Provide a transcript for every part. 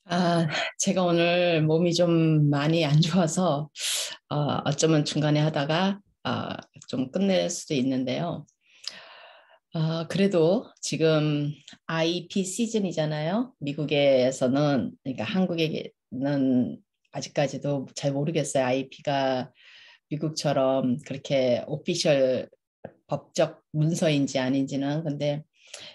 아, 제가 오늘 몸이 좀 많이 안 좋아서 어쩌면 중간에 하다가 좀 끝낼 수도 있는데요. 그래도 지금 IP 시즌이잖아요. 미국에서는, 그러니까 한국에는 아직까지도 잘 모르겠어요. IP가 미국처럼 그렇게 오피셜 법적 문서인지 아닌지는. 근데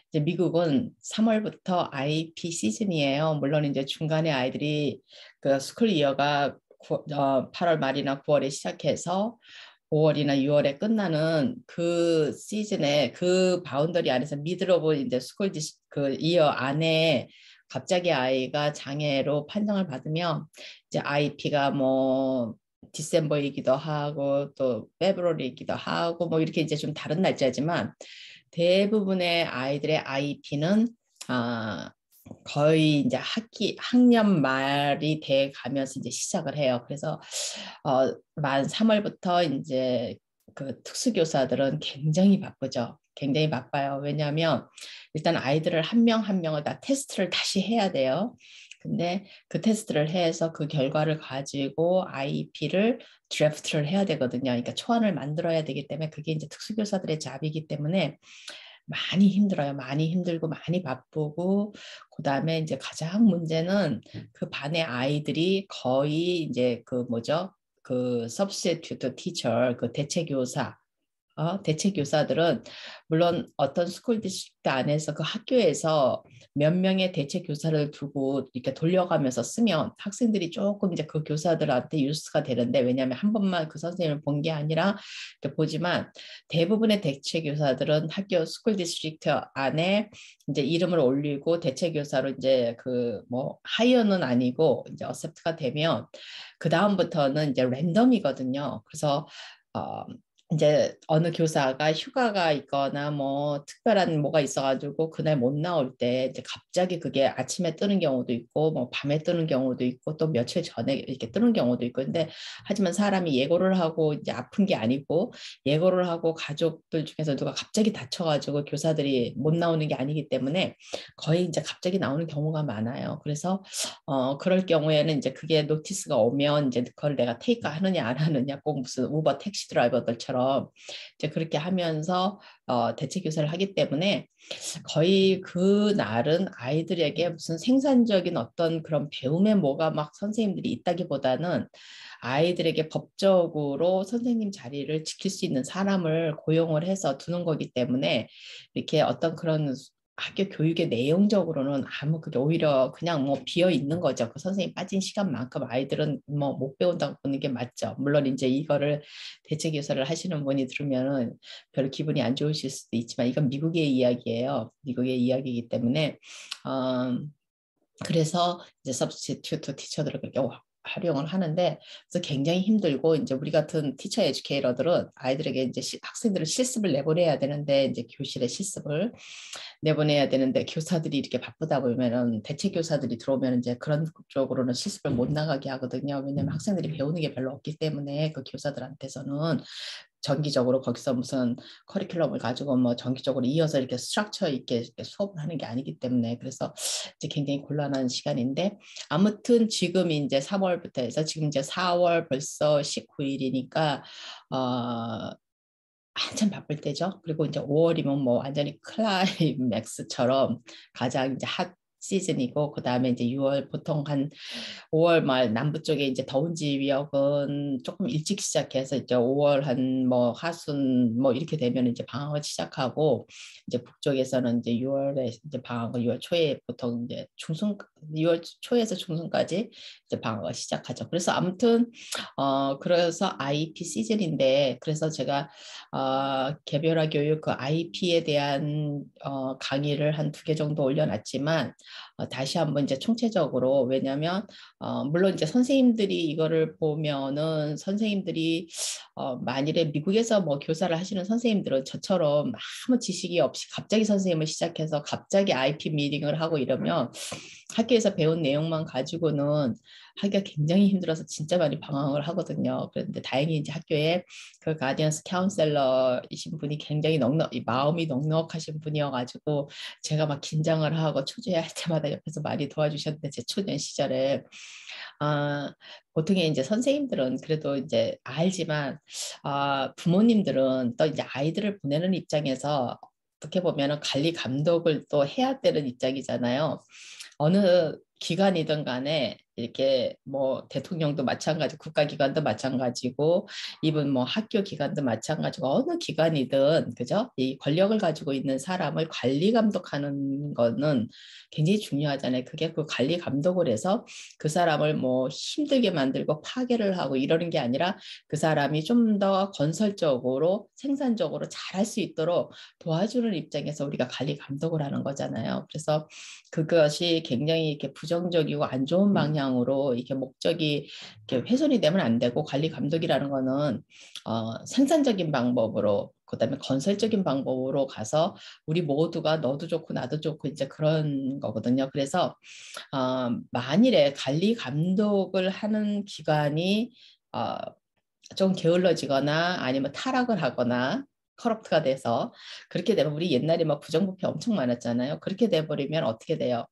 이제 미국은 3월부터 IP 시즌이에요. 물론 이제 중간에 아이들이 그 스쿨 이어가 8월 말이나 9월에 시작해서 5월이나 6월에 끝나는 그 시즌에 그 바운더리 안에서 미들 오브 이제 스쿨 그 이어 안에 갑자기 아이가 장애로 판정을 받으면 이제 IP가 뭐 디셈버이기도 하고 또 페브ruary이기도 하고 뭐 이렇게 이제 좀 다른 날짜지만 대부분의 아이들의 IP는 아, 거의 이제 학년 말이 돼 가면서 이제 시작을 해요. 그래서 만 3월부터 이제 그 특수교사들은 굉장히 바쁘죠. 굉장히 바빠요. 왜냐하면 일단 아이들을 한 명 한 명을 다 테스트를 다시 해야 돼요. 근데 그 테스트를 해서 그 결과를 가지고 IP를 드래프트를 해야 되거든요. 그러니까 초안을 만들어야 되기 때문에 그게 이제 특수교사들의 잡이기 때문에 많이 힘들어요. 많이 힘들고 많이 바쁘고 그다음에 이제 가장 문제는 그 반의 아이들이 거의 이제 그 뭐죠? 그 substitute teacher 그 대체 교사 대체 교사들은 물론 어떤 스쿨 디스트릭트 안에서 그 학교에서 몇 명의 대체 교사를 두고 이렇게 돌려가면서 쓰면 학생들이 조금 이제 그 교사들한테 유스가 되는데 왜냐하면 한 번만 그 선생님을 본 게 아니라 이렇게 보지만 대부분의 대체 교사들은 학교 스쿨 디스트릭트 안에 이제 이름을 올리고 대체 교사로 이제 그 뭐 하이어는 아니고 이제 어셉트가 되면 그 다음부터는 이제 랜덤이거든요. 그래서 어, 이제 어느 교사가 휴가가 있거나 뭐 특별한 뭐가 있어가지고 그날 못 나올 때 이제 갑자기 그게 아침에 뜨는 경우도 있고 뭐 밤에 뜨는 경우도 있고 또 며칠 전에 이렇게 뜨는 경우도 있고 근데 하지만 사람이 예고를 하고 이제 아픈 게 아니고 예고를 하고 가족들 중에서 누가 갑자기 다쳐가지고 교사들이 못 나오는 게 아니기 때문에 거의 이제 갑자기 나오는 경우가 많아요. 그래서 그럴 경우에는 이제 그게 노티스가 오면 이제 그걸 내가 테이크 하느냐 안 하느냐 꼭 무슨 우버 택시 드라이버들처럼 이제 그렇게 하면서 대체 교사를 하기 때문에 거의 그 날은 아이들에게 무슨 생산적인 어떤 그런 배움의 뭐가 막 선생님들이 있다기보다는 아이들에게 법적으로 선생님 자리를 지킬 수 있는 사람을 고용을 해서 두는 거기 때문에 이렇게 어떤 그런 학교 교육의 내용적으로는 아무 그게 오히려 그냥 뭐 비어 있는 거죠. 그 선생님 빠진 시간만큼 아이들은 뭐 못 배운다고 보는 게 맞죠. 물론 이제 이거를 대체 교사를 하시는 분이 들으면은 별로 기분이 안 좋으실 수도 있지만 이건 미국의 이야기예요. 미국의 이야기이기 때문에 어, 그래서 이제 substitute 티처들을 그렇게 활용을 하는데 그래서 굉장히 힘들고 이제 우리 같은 티처 에듀케이터들은 아이들에게 이제 학생들을 실습을 내보내야 되는데 이제 교실에 실습을 내보내야 되는데 교사들이 이렇게 바쁘다 보면은 대체 교사들이 들어오면 이제 그런 쪽으로는 실습을 못 나가게 하거든요. 왜냐하면 학생들이 배우는 게 별로 없기 때문에 그 교사들한테서는 정기적으로 거기서 무슨 커리큘럼을 가지고 뭐 정기적으로 이어서 이렇게 스트럭처 있게 이렇게 수업을 하는 게 아니기 때문에 그래서 이제 굉장히 곤란한 시간인데 아무튼 지금 이제 3월부터 해서 지금 이제 4월 벌써 19일이니까 한참 바쁠 때죠. 그리고 이제 5월이면 뭐 완전히 클라이맥스처럼 가장 이제 핫 시즌이고 그 다음에 이제 6월 보통 한 5월 말 남부 쪽에 이제 더운 지역은 조금 일찍 시작해서 이제 5월 한 뭐 하순 뭐 이렇게 되면 이제 방학을 시작하고 이제 북쪽에서는 이제 6월에 이제 방학을 6월 초에 보통 이제 중순 6월 초에서 중순까지 이제 방학을 시작하죠. 그래서 아무튼 그래서 IP 시즌인데 그래서 제가 개별화 교육 그 IP에 대한 강의를 한 두 개 정도 올려놨지만 다시 한번 이제 총체적으로 왜냐하면 물론 이제 선생님들이 이거를 보면은 선생님들이 만일에 미국에서 뭐 교사를 하시는 선생님들은 저처럼 아무 지식이 없이 갑자기 선생님을 시작해서 갑자기 IP 미팅을 하고 이러면 학교에서 배운 내용만 가지고는 하기가 굉장히 힘들어서 진짜 많이 방황을 하거든요. 그런데 다행히 이제 학교에 그 가디언스 카운셀러이신 분이 굉장히 마음이 넉넉하신 분이어가지고 제가 막 긴장을 하고 초조해할 때마다 옆에서 많이 도와주셨는데 제 초년 시절에 보통의 이제 선생님들은 그래도 이제 알지만 부모님들은 또 이제 아이들을 보내는 입장에서 어떻게 보면은 관리 감독을 또 해야 되는 입장이잖아요. 어느 기관이든 간에 이렇게 뭐 대통령도 마찬가지, 국가기관도 마찬가지고, 이분 뭐 학교 기관도 마찬가지고, 어느 기관이든 그죠? 이 권력을 가지고 있는 사람을 관리 감독하는 거는 굉장히 중요하잖아요. 그게 그 관리 감독을 해서 그 사람을 뭐 힘들게 만들고 파괴를 하고 이러는 게 아니라 그 사람이 좀 더 건설적으로 생산적으로 잘할 수 있도록 도와주는 입장에서 우리가 관리 감독을 하는 거잖아요. 그래서 그것이 굉장히 이렇게 부정적이고 안 좋은 방향으로 이렇게 목적이 이렇게 훼손이 되면 안 되고, 관리 감독이라는 거는 생산적인 방법으로, 그다음에 건설적인 방법으로 가서 우리 모두가 너도 좋고 나도 좋고 이제 그런 거거든요. 그래서 만일에 관리 감독을 하는 기관이 좀 게을러지거나 아니면 타락을 하거나 커럽트가 돼서, 그렇게 되면 우리 옛날에 막 부정부패 엄청 많았잖아요. 그렇게 돼버리면 어떻게 돼요?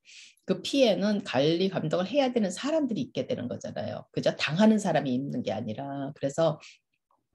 그 피해는 관리 감독을 해야 되는 사람들이 있게 되는 거잖아요. 그죠? 당하는 사람이 있는 게 아니라. 그래서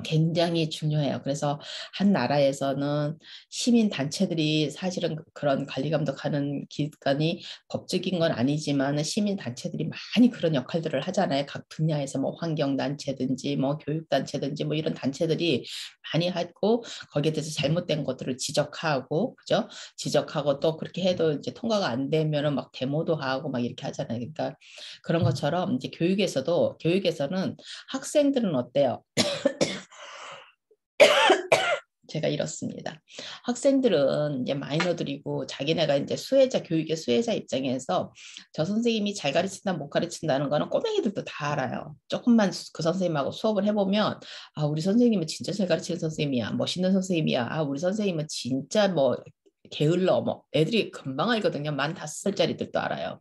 굉장히 중요해요. 그래서 한 나라에서는 시민 단체들이 사실은 그런 관리 감독하는 기관이 법적인 건 아니지만 시민 단체들이 많이 그런 역할들을 하잖아요. 각 분야에서 뭐 환경 단체든지 뭐 교육 단체든지 뭐 이런 단체들이 많이 하고, 거기에 대해서 잘못된 것들을 지적하고, 그죠? 지적하고 또 그렇게 해도 이제 통과가 안 되면은 막 데모도 하고 막 이렇게 하잖아요. 그러니까 그런 것처럼 이제 교육에서는 학생들은 어때요? 제가 이렇습니다. 학생들은 이제 마이너들이고 자기네가 이제 교육의 수혜자 입장에서 저 선생님이 잘 가르친다 못 가르친다는 거는 꼬맹이들도 다 알아요. 조금만 그 선생님하고 수업을 해보면 우리 선생님은 진짜 잘 가르치는 선생님이야, 멋있는 선생님이야, 우리 선생님은 진짜 뭐 게을러, 뭐 애들이 금방 알거든요. 만 5살짜리들도 알아요.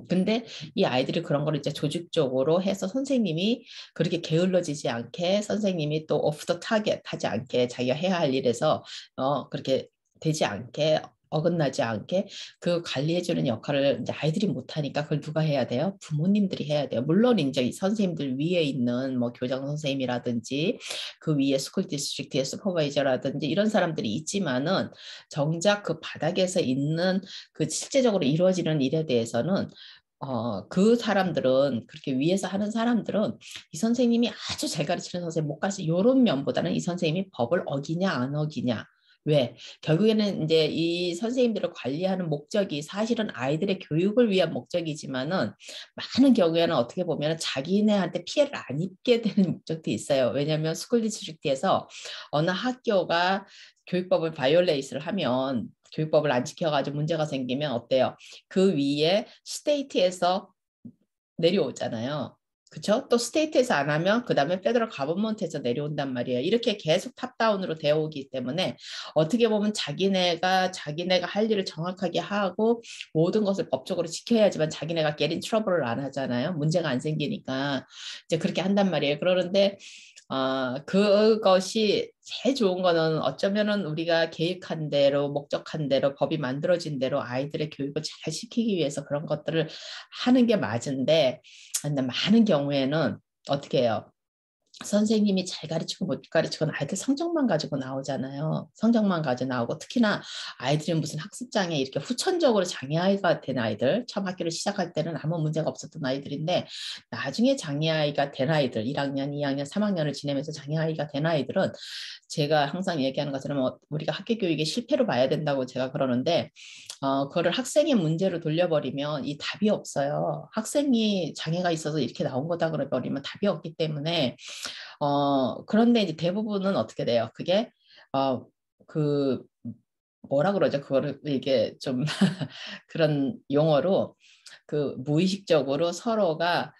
근데 이 아이들이 그런 걸 이제 조직적으로 해서 선생님이 그렇게 게을러지지 않게, 선생님이 또 오프 더 타겟 하지 않게, 자기가 해야 할 일에서 그렇게 되지 않게, 어긋나지 않게 그 관리해주는 역할을 이제 아이들이 못하니까 그걸 누가 해야 돼요? 부모님들이 해야 돼요. 물론 이제 이 선생님들 위에 있는 뭐 교장 선생님이라든지 그 위에 스쿨 디스트릭트의 슈퍼바이저라든지 이런 사람들이 있지만은, 정작 그 바닥에서 있는 그 실제적으로 이루어지는 일에 대해서는 그 사람들은, 그렇게 위에서 하는 사람들은 이 선생님이 아주 잘 가르치는 선생님 못 가르치, 이런 면보다는 이 선생님이 법을 어기냐 안 어기냐. 왜? 결국에는 이제 이 선생님들을 관리하는 목적이 사실은 아이들의 교육을 위한 목적이지만은, 많은 경우에는 어떻게 보면 자기네한테 피해를 안 입게 되는 목적도 있어요. 왜냐하면 스쿨 디스트릭트에서 어느 학교가 교육법을 바이올레이스를 하면, 교육법을 안 지켜가지고 문제가 생기면 어때요? 그 위에 스테이트에서 내려오잖아요. 그쵸? 또 스테이트에서 안 하면 그 다음에 페더럴 가버먼트에서 내려온단 말이에요. 이렇게 계속 탑다운으로 되어 오기 때문에 어떻게 보면 자기네가 할 일을 정확하게 하고 모든 것을 법적으로 지켜야지만 자기네가 get in trouble을 안 하잖아요. 문제가 안 생기니까 이제 그렇게 한단 말이에요. 그러는데 그것이 제일 좋은 거는 어쩌면은 우리가 계획한 대로, 목적한 대로, 법이 만들어진 대로 아이들의 교육을 잘 시키기 위해서 그런 것들을 하는 게 맞은데, 근데 많은 경우에는 어떻게 해요? 선생님이 잘 가르치고 못 가르치고는 아이들 성적만 가지고 나오잖아요. 성적만 가지고 나오고, 특히나 아이들이 무슨 학습장애 이렇게 후천적으로 장애아이가 된 아이들, 처음 학교를 시작할 때는 아무 문제가 없었던 아이들인데 나중에 장애아이가 된 아이들, 1학년, 2학년, 3학년을 지내면서 장애아이가 된 아이들은, 제가 항상 얘기하는 것처럼 우리가 학교 교육의 실패로 봐야 된다고 제가 그러는데, 그거를 학생의 문제로 돌려버리면 이 답이 없어요. 학생이 장애가 있어서 이렇게 나온 거다 그래버리면 답이 없기 때문에, 그런데 이제 대부분은 어떻게 돼요? 그게 그 뭐라 그러죠? 그거를 이게 좀 그런 용어로, 그 무의식적으로 서로가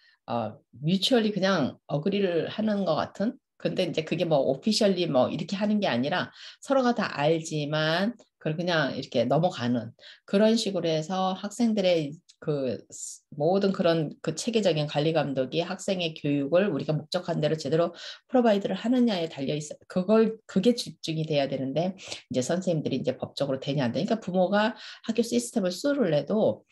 뮤추얼리 그냥 어그리를 하는 것 같은. 근데 이제 그게 뭐 오피셜리 뭐 이렇게 하는 게 아니라 서로가 다 알지만 그냥 이렇게 넘어가는 그런 식으로 해서 학생들의 그 모든 그런 그 체계적인 관리 감독이 학생의 교육을 우리가 목적한 대로 제대로 프로바이드를 하느냐에 달려 있어. 그게 집중이 돼야 되는데 이제 선생님들이 이제 법적으로 되냐 안 되니까 부모가 학교 시스템을 수를 해도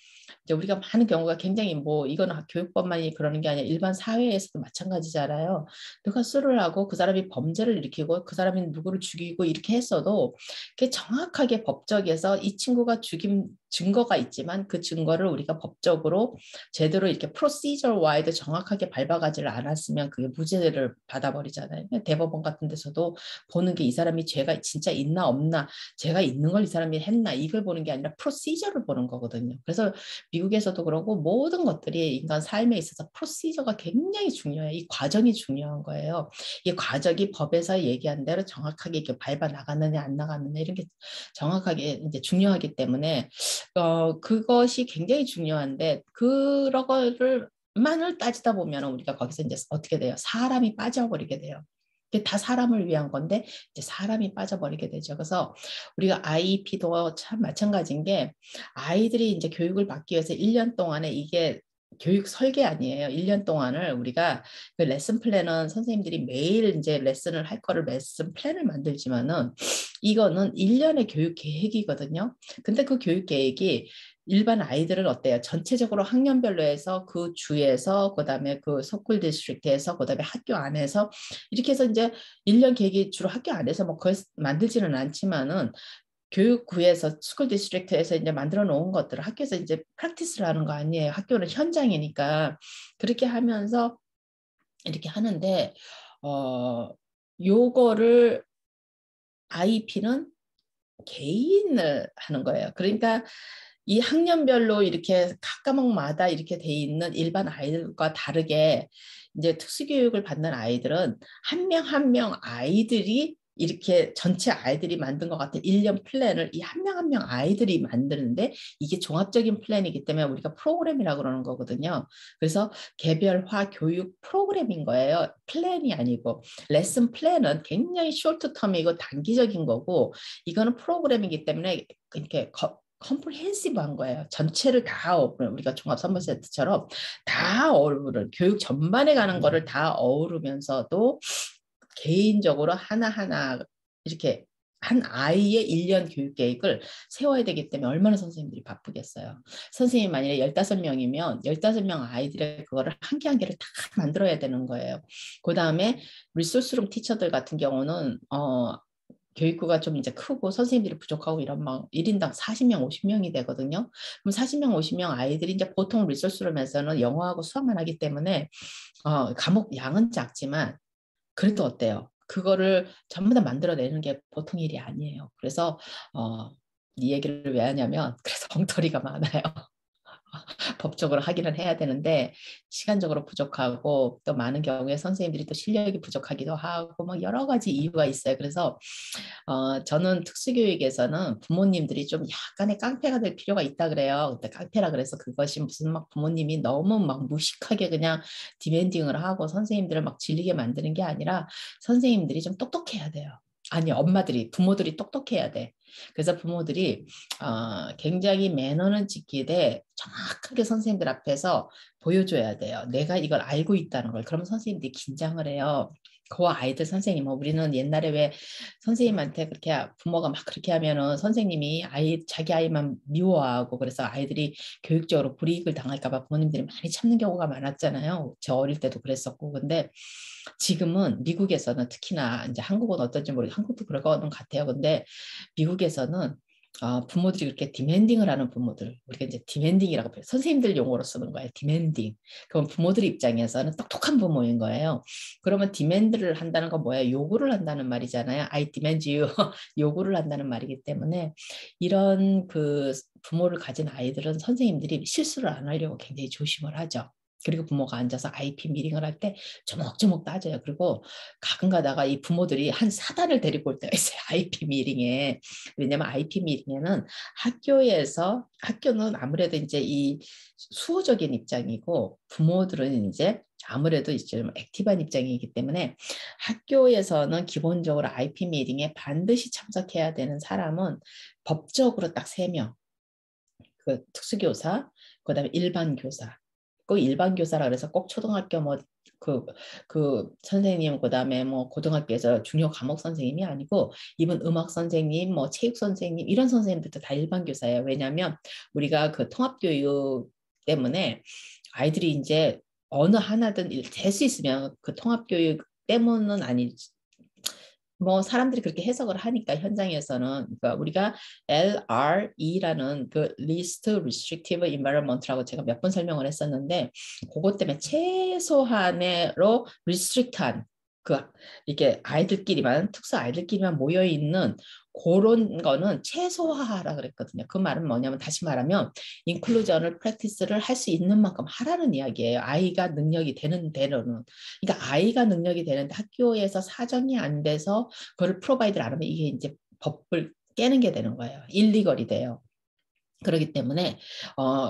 이제 우리가 많은 경우가 굉장히 뭐 이거는 교육법만이 그러는 게 아니라 일반 사회에서도 마찬가지잖아요. 누가 수를 하고 그 사람이 범죄를 일으키고 그 사람이 누구를 죽이고 이렇게 했어도 그게 정확하게 법적에서 이 친구가 죽인 증거가 있지만 그 증거를 우리가 법적으로 제대로 이렇게 프로시저 와이드 정확하게 밟아가지를 않았으면 그게 무죄를 받아버리잖아요. 대법원 같은 데서도 보는 게 이 사람이 죄가 진짜 있나 없나, 죄가 있는 걸 이 사람이 했나 이걸 보는 게 아니라 프로시저를 보는 거거든요. 그래서 미국에서도 그러고 모든 것들이 인간 삶에 있어서 프로시저가 굉장히 중요해요. 이 과정이 중요한 거예요. 이 과정이 법에서 얘기한 대로 정확하게 이렇게 밟아 나갔느냐 안 나갔느냐 이런 게 정확하게 이제 중요하기 때문에 그것이 굉장히 중요한데 그런 거를 만을 따지다 보면 우리가 거기서 이제 어떻게 돼요? 사람이 빠져버리게 돼요. 이게 다 사람을 위한 건데 이제 사람이 빠져버리게 되죠. 그래서 우리가 IEP도 참 마찬가지인 게 아이들이 이제 교육을 받기 위해서 1년 동안에 이게 교육 설계 아니에요. 1년 동안을 우리가 그 레슨 플랜은 선생님들이 매일 이제 레슨을 할 거를 레슨 플랜을 만들지만은 이거는 1년의 교육 계획이거든요. 근데 그 교육 계획이 일반 아이들은 어때요? 전체적으로 학년별로 해서 그 주에서 그다음에 그 서클 디스트릭트에서 그다음에 학교 안에서 이렇게 해서 이제 1년 계획이 주로 학교 안에서 뭐 거의 만들지는 않지만은 교육구에서 스쿨 디스트릭트에서 이제 만들어 놓은 것들을 학교에서 이제 프랙티스를 하는 거 아니에요. 학교는 현장이니까 그렇게 하면서 이렇게 하는데 요거를 IEP는 개인을 하는 거예요. 그러니까 이 학년별로 이렇게 각 과목마다 이렇게 돼 있는 일반 아이들과 다르게 이제 특수교육을 받는 아이들은 한 명 한 명 아이들이 이렇게 전체 아이들이 만든 것 같은 1년 플랜을 이 한 명 한 명 아이들이 만드는데 이게 종합적인 플랜이기 때문에 우리가 프로그램이라고 그러는 거거든요. 그래서 개별화 교육 프로그램인 거예요. 플랜이 아니고 레슨 플랜은 굉장히 쇼트 텀이고 단기적인 거고 이거는 프로그램이기 때문에 이렇게 컴프리헨시브한 거예요. 전체를 다 어우르는 우리가 종합 선물 세트처럼 다 어우르는 교육 전반에 가는 거를 다 어우르면서도 개인적으로 하나하나 이렇게 한 아이의 1년 교육 계획을 세워야 되기 때문에 얼마나 선생님들이 바쁘겠어요. 선생님 만약에 15명이면 15명 아이들의 그거를 한 개 한 개를 다 만들어야 되는 거예요. 그 다음에 리소스룸 티처들 같은 경우는 교육부가 좀 이제 크고 선생님들이 부족하고 이런 막 1인당 40명, 50명이 되거든요. 그럼 40명, 50명 아이들이 이제 보통 리소스룸에서는 영어하고 수학만 하기 때문에 과목 양은 작지만 그래도 어때요? 그거를 전부 다 만들어내는 게 보통 일이 아니에요. 그래서 이 얘기를 왜 하냐면 그래서 엉터리가 많아요. 법적으로 하기는 해야 되는데 시간적으로 부족하고 또 많은 경우에 선생님들이 또 실력이 부족하기도 하고 막 여러 가지 이유가 있어요. 그래서 저는 특수교육에서는 부모님들이 좀 약간의 깡패가 될 필요가 있다 그래요. 그때 깡패라 그래서 그것이 무슨 막 부모님이 너무 막 무식하게 그냥 디멘딩을 하고 선생님들을 막 질리게 만드는 게 아니라 선생님들이 좀 똑똑해야 돼요. 아니, 엄마들이, 부모들이 똑똑해야 돼. 그래서 부모들이 굉장히 매너는 지키되 정확하게 선생님들 앞에서 보여줘야 돼요. 내가 이걸 알고 있다는 걸. 그러면 선생님들이 긴장을 해요. 그 아이들 선생님, 뭐 우리는 옛날에 왜 선생님한테 그렇게 부모가 막 그렇게 하면은 선생님이 자기 아이만 미워하고 그래서 아이들이 교육적으로 불이익을 당할까 봐 부모님들이 많이 참는 경우가 많았잖아요. 저 어릴 때도 그랬었고. 근데 지금은 미국에서는 특히나 이제 한국은 어떤지 모르겠어요. 한국도 그럴 거는 같아요. 근데 미국에서는 부모들이 그렇게 디맨딩을 하는 부모들, 우리가 이제 디맨딩이라고 해요. 선생님들 용어로 쓰는 거예요. 디맨딩. 그럼 부모들 입장에서는 똑똑한 부모인 거예요. 그러면 디맨드를 한다는 건 뭐예요? 요구를 한다는 말이잖아요. I demand you. 요구를 한다는 말이기 때문에 이런 그 부모를 가진 아이들은 선생님들이 실수를 안 하려고 굉장히 조심을 하죠. 그리고 부모가 앉아서 IP 미팅을 할 때 조목조목 따져요. 그리고 가끔 가다가 이 부모들이 한 4단을 데리고 올 때가 있어요. IP 미팅에. 왜냐면 IP 미팅에는 학교는 아무래도 이제 이 수호적인 입장이고 부모들은 이제 아무래도 이제 좀 액티브한 입장이기 때문에 학교에서는 기본적으로 IP 미팅에 반드시 참석해야 되는 사람은 법적으로 딱 3명. 그 특수교사, 그다음에 일반 교사. 꼭 일반 교사라 그래서 꼭 초등학교 뭐 그 선생님 그다음에 뭐 고등학교에서 중요 과목 선생님이 아니고 이분 음악 선생님, 뭐 체육 선생님 이런 선생님들도 다 일반 교사예요. 왜냐하면 우리가 그 통합교육 때문에 아이들이 이제 어느 하나든 될 수 있으면 그 통합교육 때문은 아니 뭐 사람들이 그렇게 해석을 하니까 현장에서는 그러니까 우리가 LRE라는 그 Least Restrictive Environment라고 제가 몇 번 설명을 했었는데 그것 때문에 최소한으로 restrict한 그 이게 아이들끼리만 특수 아이들끼리만 모여 있는 그런 거는 최소화하라 그랬거든요. 그 말은 뭐냐면 다시 말하면 인클루전을 프랙티스를 할 수 있는 만큼 하라는 이야기예요. 아이가 능력이 되는 대로는. 그러니까 아이가 능력이 되는데 학교에서 사정이 안 돼서 그걸 프로바이드를 안 하면 이게 이제 법을 깨는 게 되는 거예요. 일리걸이 돼요. 그렇기 때문에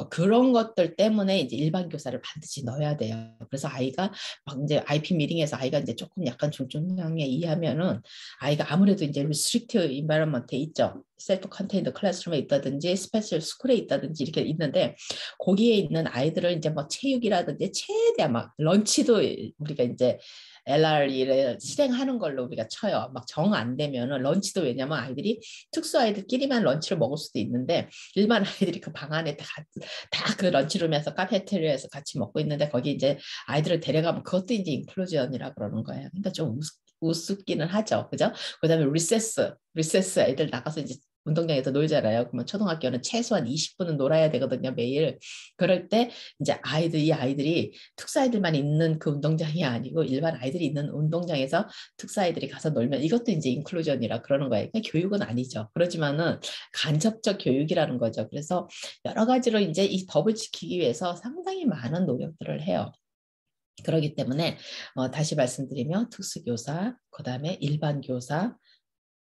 그런 것들 때문에 이제 일반 교사를 반드시 넣어야 돼요. 그래서 아이가 막 이제 IP 미팅에서 아이가 이제 조금 약간 중증장애 이하면은 아이가 아무래도 이제 restricted environment에 있죠. 셀프 컨테인드 클래스룸에 있다든지 스페셜 스쿨에 있다든지 이렇게 있는데 거기에 있는 아이들을 이제 뭐 체육이라든지 최대한 막 런치도 우리가 이제 LRE를 실행하는 걸로 우리가 쳐요. 막 정 안 되면은 런치도 왜냐면 아이들이 특수 아이들끼리만 런치를 먹을 수도 있는데 일반 아이들이 그 방 안에 다 그 런치룸에서 카페테리아에서 같이 먹고 있는데 거기 이제 아이들을 데려가면 그것도 이제 인클루전이라 그러는 거예요. 그러니까 좀 우습기는 하죠. 그죠? 그다음에 리세스 애들 나가서 이제 운동장에서 놀잖아요. 그러면 초등학교는 최소한 20분은 놀아야 되거든요, 매일. 그럴 때 이제 이 아이들이 특수 아이들만 있는 그 운동장이 아니고 일반 아이들이 있는 운동장에서 특수 아이들이 가서 놀면 이것도 이제 인클루전이라 그러는 거예요. 그러니까 교육은 아니죠. 그렇지만은 간접적 교육이라는 거죠. 그래서 여러 가지로 이제 이 법을 지키기 위해서 상당히 많은 노력들을 해요. 그렇기 때문에 다시 말씀드리면 특수교사, 그다음에 일반 교사,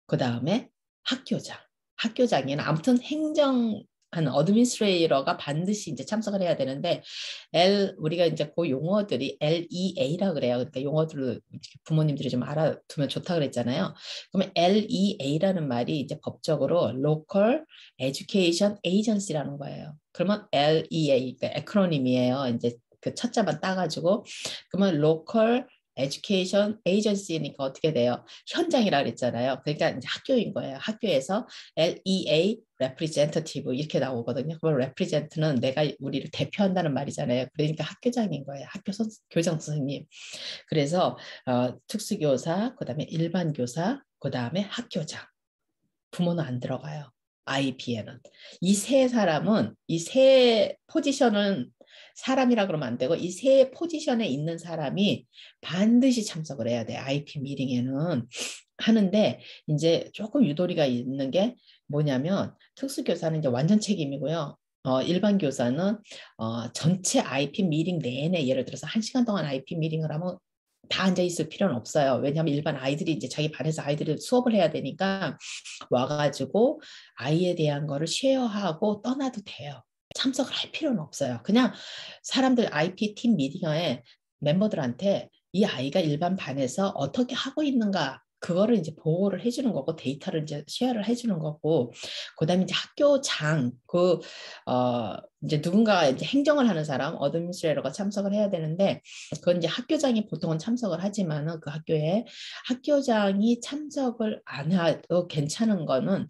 그다음에 학교장. 학교장에는 아무튼 한 어드미니스트레이터가 반드시 이제 참석을 해야 되는데 우리가 이제 그 용어들이 LEA라 그래요. 그러니까 용어들을 부모님들이 좀 알아두면 좋다 그랬잖아요. 그러면 LEA라는 말이 이제 법적으로 Local Education Agency라는 거예요. 그러면 LEA, 그러니까 에크로님이에요. 이제 그 첫자만 따가지고 그러면 Local 에듀케이션 에이전시니까 어떻게 돼요? 현장이라 그랬잖아요. 그러니까 이제 학교인 거예요. 학교에서 LEA representative 이렇게 나오거든요. 그럼 represent는 내가 우리를 대표한다는 말이잖아요. 그러니까 학교장인 거예요. 교장 선생님. 그래서 특수교사, 그다음에 일반 교사, 그다음에 학교장. 부모는 안 들어가요. IP에는. 이 세 포지션은 사람이라 그러면 안 되고 이 세 포지션에 있는 사람이 반드시 참석을 해야 돼. IP 미팅에는. 하는데 이제 조금 유도리가 있는 게 뭐냐면 특수교사는 이제 완전 책임이고요. 일반 교사는 전체 IP 미팅 내내 예를 들어서 1시간 동안 IP 미팅을 하면 다 앉아 있을 필요는 없어요. 왜냐하면 일반 아이들이 이제 자기 반에서 아이들이 수업을 해야 되니까 와가지고 아이에 대한 거를 쉐어하고 떠나도 돼요. 참석을 할 필요는 없어요. 그냥 사람들 IP 팀 미팅에 멤버들한테 이 아이가 일반 반에서 어떻게 하고 있는가 그거를 이제 보고를 해주는 거고 데이터를 이제 쉐어를 해주는 거고 그다음에 이제 학교장 이제 누군가 이제 행정을 하는 사람 어드미니스트레이터가 참석을 해야 되는데 그건 이제 학교장이 보통은 참석을 하지만은 그 학교에 학교장이 참석을 안 해도 괜찮은 거는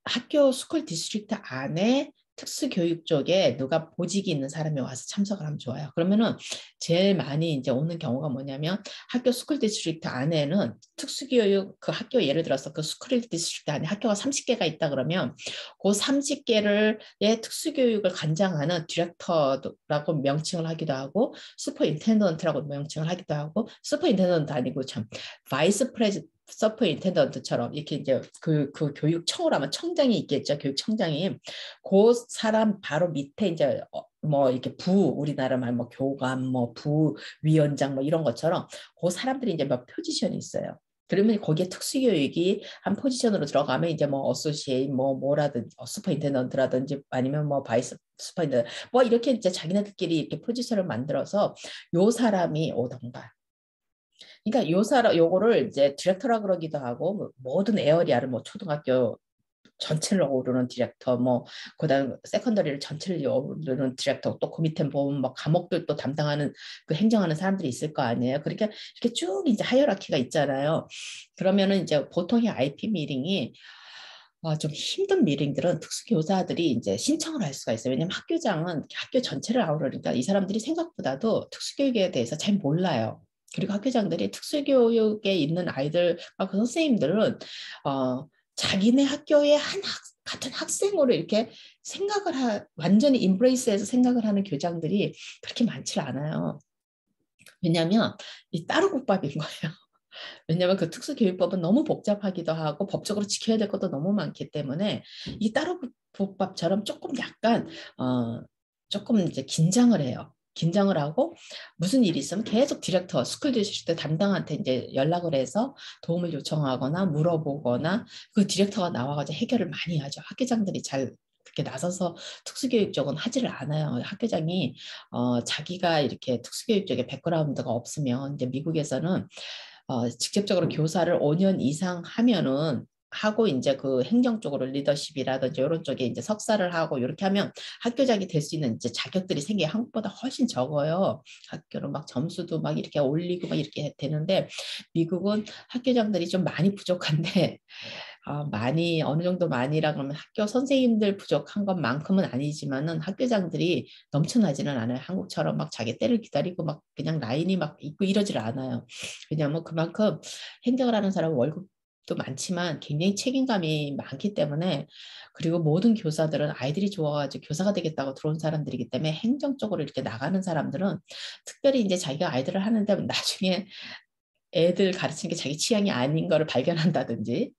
학교 스쿨 디스트릭트 안에 특수교육 쪽에 누가 보직이 있는 사람이 와서 참석을 하면 좋아요. 그러면은 제일 많이 이제 오는 경우가 뭐냐면 학교 스쿨 디스트릭트 안에는 특수교육 그 학교 예를 들어서 그 스쿨 디스트릭트 안에 학교가 30개가 있다 그러면 그 30개를 특수교육을 관장하는 디렉터라고 명칭을 하기도 하고 슈퍼인텐던트라고 명칭을 하기도 하고 슈퍼인텐던트 아니고 참 바이스 프레지 서프인텐던트처럼 이렇게 이제 그 교육청을 하면 청장이 있겠죠. 교육청장이 그 사람 바로 밑에 이제 뭐 이렇게 우리나라 말 뭐 교감, 뭐 부위원장 뭐 이런 것처럼 그 사람들이 이제 몇 포지션이 있어요. 그러면 거기에 특수교육이 한 포지션으로 들어가면 이제 뭐 어소시에이트 뭐라든지 슈퍼인텐던트라든지 아니면 뭐 바이스 슈퍼인텐던트 뭐 이렇게 이제 자기네들끼리 이렇게 포지션을 만들어서 요 사람이 오던가. 그러니까 요 사람 요거를 이제 디렉터라 그러기도 하고 뭐 모든 에어리아를 뭐 초등학교 전체를 오르는 디렉터, 뭐 그다음 세컨더리를 전체를 오르는 디렉터, 또 그 밑에 보면 뭐 과목들 또 담당하는 그 행정하는 사람들이 있을 거 아니에요. 그러니까 이렇게 쭉 이제 하이어라키가 있잖아요. 그러면은 이제 보통의 IP 미팅이 좀 힘든 미팅들은 특수교사들이 이제 신청을 할 수가 있어요. 왜냐면 학교장은 학교 전체를 아우르니까 이 사람들이 생각보다도 특수교육에 대해서 잘 몰라요. 그리고 학교장들이 특수교육에 있는 아이들과 그 선생님들은 자기네 학교의 같은 학생으로 이렇게 완전히 인브레이스해서 생각을 하는 교장들이 그렇게 많지 않아요. 왜냐하면 이 따로국밥인 거예요. 왜냐하면 그 특수교육법은 너무 복잡하기도 하고 법적으로 지켜야 될 것도 너무 많기 때문에 이 따로국밥처럼 조금 약간 조금 이제 긴장을 해요. 긴장을 하고 무슨 일이 있으면 계속 디렉터, 스쿨 디스트릭트 담당한테 이제 연락을 해서 도움을 요청하거나 물어보거나 그 디렉터가 나와가지고 해결을 많이 하죠. 학교장들이 잘 그렇게 나서서 특수교육 쪽은 하지를 않아요. 학교장이 자기가 이렇게 특수교육 쪽에 백그라운드가 없으면 이제 미국에서는 직접적으로 교사를 5년 이상 하고 이제 그 행정 쪽으로 리더십이라든지 이런 쪽에 이제 석사를 하고 이렇게 하면 학교장이 될 수 있는 이제 자격들이 생겨 한국보다 훨씬 적어요. 학교는 막 점수도 막 이렇게 올리고 막 이렇게 되는데 미국은 학교장들이 좀 많이 부족한데 많이 어느 정도 많이라 그러면 학교 선생님들 부족한 것만큼은 아니지만은 학교장들이 넘쳐나지는 않아요. 한국처럼 막 자기 때를 기다리고 막 그냥 라인이 막 있고 이러질 않아요. 왜냐하면 그만큼 행정을 하는 사람은 월급도 많지만 굉장히 책임감이 많기 때문에 그리고 모든 교사들은 아이들이 좋아가지고 교사가 되겠다고 들어온 사람들이기 때문에 행정 쪽으로 이렇게 나가는 사람들은 특별히 이제 자기가 아이들을 하는데 나중에 애들 가르치는 게 자기 취향이 아닌 거를 발견한다든지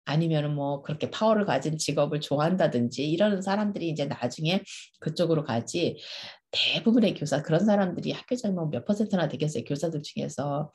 아니면은 뭐 그렇게 파워를 가진 직업을 좋아한다든지 이러는 사람들이 이제 나중에 그쪽으로 가지 대부분의 교사 그런 사람들이 학교장이 뭐몇 퍼센트나 되겠어요. 교사들 중에서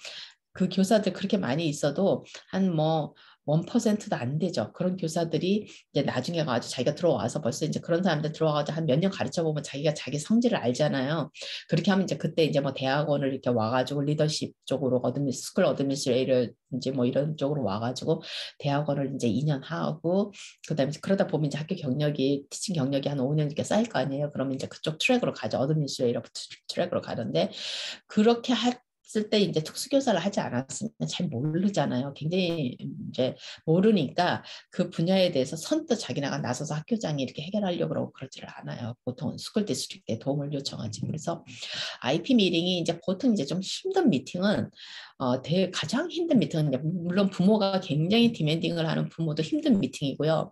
그 교사들 그렇게 많이 있어도 한 뭐 1%도 안 되죠. 그런 교사들이 이제 나중에 가지고 자기가 들어와서 벌써 이제 그런 사람들 들어와가지고 한 몇 년 가르쳐 보면 자기가 자기 성질을 알잖아요. 그렇게 하면 이제 그때 이제 뭐 대학원을 이렇게 와가지고 리더십 쪽으로 스쿨 어드미니스트레이터 이제 뭐 이런 쪽으로 와가지고 대학원을 이제 2년 하고 그다음에 그러다 보면 이제 학교 경력이 티칭 경력이 한 5년 이렇게 쌓일 거 아니에요. 그러면 이제 그쪽 트랙으로 가죠. 어드미니스트레이터 트랙으로 가는데 그렇게 했을 때 이제 특수교사를 하지 않았으면 잘 모르잖아요. 굉장히 이제 모르니까 그 분야에 대해서 선뜻 자기네가 나서서 학교장이 이렇게 해결하려고 그러고 그러지를 않아요. 보통 스쿨 디스트릭트에 도움을 요청하지. 그래서 IP 미팅이 이제 보통 이제 좀 힘든 미팅은 가장 힘든 미팅은 물론 부모가 굉장히 디맨딩을 하는 부모도 힘든 미팅이고요.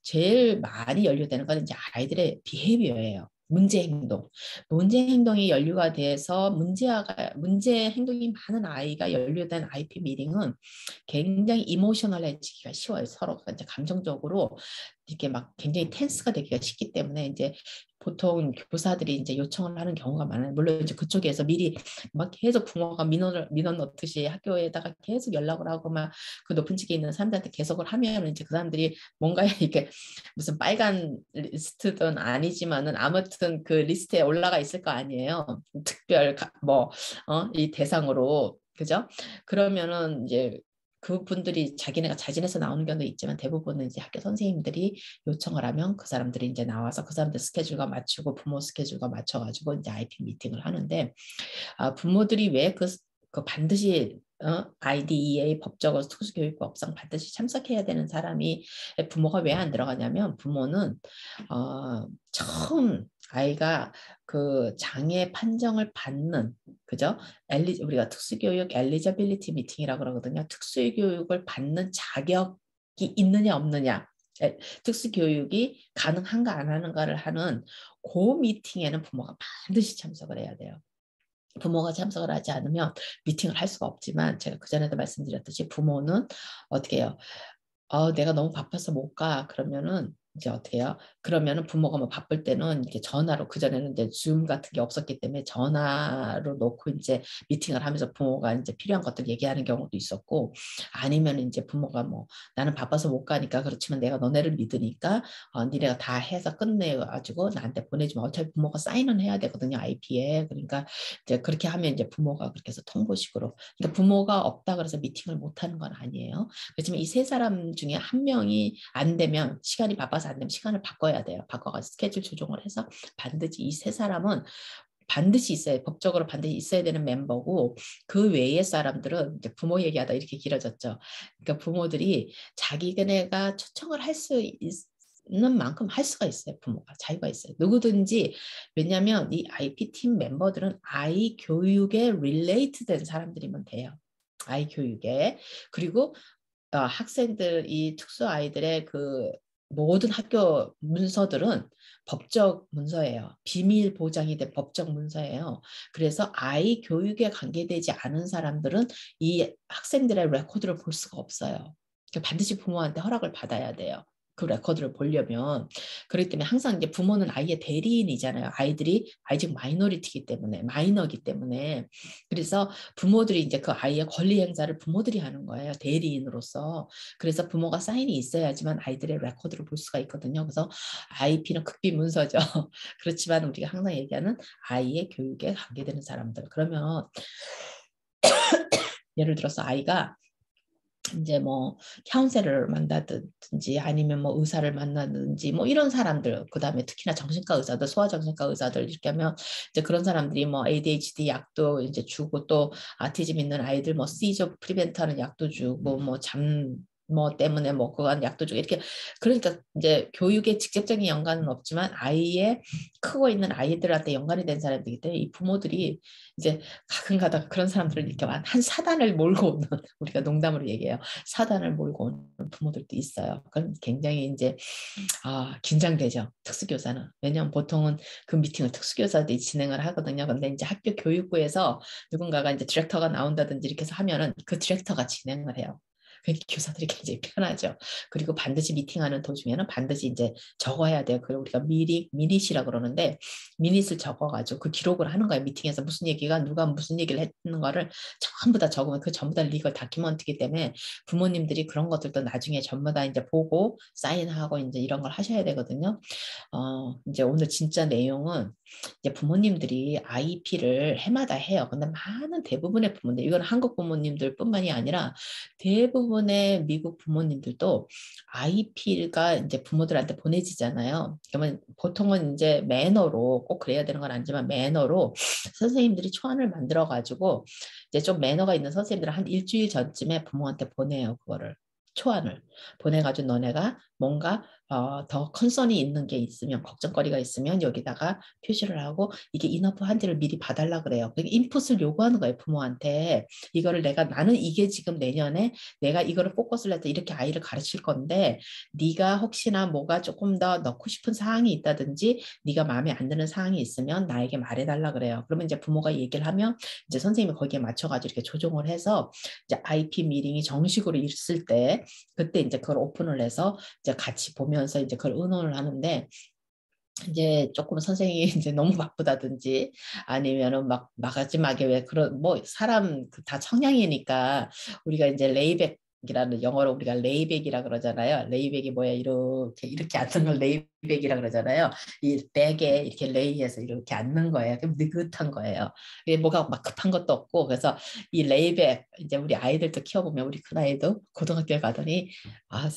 제일 많이 연루되는 건 이제 아이들의 비헤비어예요. 문제 행동. 문제 행동이 연루가 돼서 문제 행동이 많은 아이가 연루된 IP 미팅은 굉장히 이모셔널해지기가 쉬워요. 서로가 이제 감정적으로 이렇게 막 굉장히 텐스가 되기가 쉽기 때문에 이제 보통 교사들이 이제 요청을 하는 경우가 많아요. 물론 이제 그쪽에서 미리 막 계속 부모가 민원 넣듯이 학교에다가 계속 연락을 하고 막 그 높은 직에 있는 사람들한테 계속을 하면 이제 그 사람들이 뭔가 이렇게 무슨 빨간 리스트든 아니지만은 아무튼 그 리스트에 올라가 있을 거 아니에요. 특별 이 대상으로 그죠? 그러면은 이제 그분들이 자기네가 자진해서 나오는 경우도 있지만 대부분은 이제 학교 선생님들이 요청을 하면 그 사람들이 이제 나와서 그 사람들 스케줄과 맞추고 부모 스케줄과 맞춰가지고 이제 IP 미팅을 하는데 부모들이 왜 그 반드시 IDEA 법적으로 특수교육법상 반드시 참석해야 되는 사람이 부모가 왜 안 들어가냐면 부모는 처음 아이가 그 장애 판정을 받는 그죠? 우리가 특수교육 엘리저빌리티 미팅이라고 그러거든요. 특수교육을 받는 자격이 있느냐 없느냐 특수교육이 가능한가 안 하는가를 하는 그 미팅에는 부모가 반드시 참석을 해야 돼요. 부모가 참석을 하지 않으면 미팅을 할 수가 없지만 제가 그전에도 말씀드렸듯이 부모는 어떻게 해요? 내가 너무 바빠서 못 가. 그러면은 이제 어떻게 해요? 그러면은 부모가 뭐 바쁠 때는 이렇게 전화로, 그전에는 이제 줌 같은 게 없었기 때문에 전화로 놓고 이제 미팅을 하면서 부모가 이제 필요한 것들 얘기하는 경우도 있었고, 아니면 이제 부모가 뭐 나는 바빠서 못 가니까 그렇지만 내가 너네를 믿으니까 니네가 다 해서 끝내가지고 나한테 보내주면, 어차피 부모가 사인은 해야 되거든요, IP에. 그러니까 이제 그렇게 하면 이제 부모가 그렇게 해서 통보식으로. 그러니까 부모가 없다 그래서 미팅을 못 하는 건 아니에요. 그렇지만 이 세 사람 중에 한 명이 안 되면, 시간이 바빠서 안 되면 시간을 바꿔야 돼요. 바꿔가지고 스케줄 조정을 해서 반드시 이 세 사람은 반드시 있어야, 법적으로 반드시 있어야 되는 멤버고, 그 외의 사람들은 이제 부모 얘기하다 이렇게 길어졌죠. 그러니까 부모들이 자기네가 초청을 할 수 있는 만큼 할 수가 있어요. 부모가 자유가 있어요. 누구든지. 왜냐하면 이 IP팀 멤버들은 아이 교육에 릴레이트된 사람들이면 돼요. 아이 교육에. 그리고 학생들, 이 특수 아이들의 그 모든 학교 문서들은 법적 문서예요. 비밀 보장이 된 법적 문서예요. 그래서 아이 교육에 관계되지 않은 사람들은 이 학생들의 레코드를 볼 수가 없어요. 그러니까 반드시 부모한테 허락을 받아야 돼요. 그 레코드를 보려면. 그렇기 때문에 항상 이제 부모는 아이의 대리인이잖아요. 아이들이 아직 마이너리티이기 때문에, 마이너이기 때문에. 그래서 부모들이 이제 그 아이의 권리 행사를 부모들이 하는 거예요. 대리인으로서. 그래서 부모가 사인이 있어야지만 아이들의 레코드를 볼 수가 있거든요. 그래서 IP는 극비 문서죠. 그렇지만 우리가 항상 얘기하는 아이의 교육에 관계되는 사람들. 그러면 예를 들어서 아이가 이제 뭐 카운셀러를 만나든지 아니면 뭐 의사를 만나든지 뭐 이런 사람들, 그다음에 특히나 정신과 의사들, 소아정신과 의사들 이렇게 하면 이제 그런 사람들이 뭐 ADHD 약도 이제 주고, 또 아티즘 있는 아이들 뭐 시저 프리벤트하는 약도 주고, 뭐 잠 뭐 때문에 뭐 그거 하는 약도 주고 이렇게. 그러니까 이제 교육에 직접적인 연관은 없지만 아이의 크고 있는 아이들한테 연관이 된 사람들이기 때문에 이 부모들이 이제 가끔 가다가 그런 사람들을 이렇게 한 사단을 몰고 오는, 우리가 농담으로 얘기해요. 사단을 몰고 오는 부모들도 있어요. 그건 굉장히 이제 긴장되죠. 특수교사는. 왜냐하면 보통은 그 미팅을 특수교사들이 진행을 하거든요. 근데 이제 학교 교육부에서 누군가가 이제 디렉터가 나온다든지 이렇게 해서 하면은 그 디렉터가 진행을 해요. 그러니까 교사들이 굉장히 편하죠. 그리고 반드시 미팅하는 도중에는 반드시 이제 적어야 돼요. 그걸 우리가 미닛이라 그러는데, 미닛을 적어가지고 그 기록을 하는 거예요. 미팅에서 무슨 얘기가, 누가 무슨 얘기를 했는 거를 전부 다 적으면 그 전부 다 리걸 다큐먼트이기 때문에 부모님들이 그런 것들도 나중에 전부 다 이제 보고 사인하고 이제 이런 걸 하셔야 되거든요. 이제 오늘 진짜 내용은 이제 부모님들이 IP를 해마다 해요. 근데 많은 대부분의 부모님, 이건 한국 부모님들뿐만이 아니라 대부분의 미국 부모님들도 IP가 이제 부모들한테 보내지잖아요. 그러면 보통은 이제 매너로, 꼭 그래야 되는 건 아니지만 매너로 선생님들이 초안을 만들어 가지고 이제 좀 매너가 있는 선생님들은 한 일주일 전쯤에 부모한테 보내요. 그거를. 초안을 보내가지고 너네가 뭔가 더 컨선이 있는 게 있으면, 걱정거리가 있으면 여기다가 표시를 하고, 이게 인어프한지를 미리 봐달라 그래요. 그러니까 인풋을 요구하는 거예요, 부모한테. 이거를 나는 이게 지금 내년에 내가 이거를 포커스를 해서 이렇게 아이를 가르칠 건데, 네가 혹시나 뭐가 조금 더 넣고 싶은 사항이 있다든지 네가 마음에 안 드는 사항이 있으면 나에게 말해달라 그래요. 그러면 이제 부모가 얘기를 하면 이제 선생님이 거기에 맞춰가지고 이렇게 조정을 해서 이제 IP 미팅이 정식으로 있을 때, 그때 이제 그걸 오픈을 해서 이제 같이 보면서 이제 그걸 의논을 하는데, 이제 조금 선생님이 이제 너무 바쁘다든지 아니면은 막 마지막에 왜 그런 뭐 사람 다 청량이니까 우리가 이제 레이백이라는, 영어로 우리가 레이백이라 그러잖아요. 레이백이 뭐야, 이렇게 앉는 걸 레이백이라 그러잖아요. 이 백에 이렇게 레이해서 이렇게 앉는 거예요. 그럼 느긋한 거예요. 이게 뭐가 막 급한 것도 없고. 그래서 이 레이백, 이제 우리 아이들도 키워보면, 우리 큰 아이도 고등학교에 가더니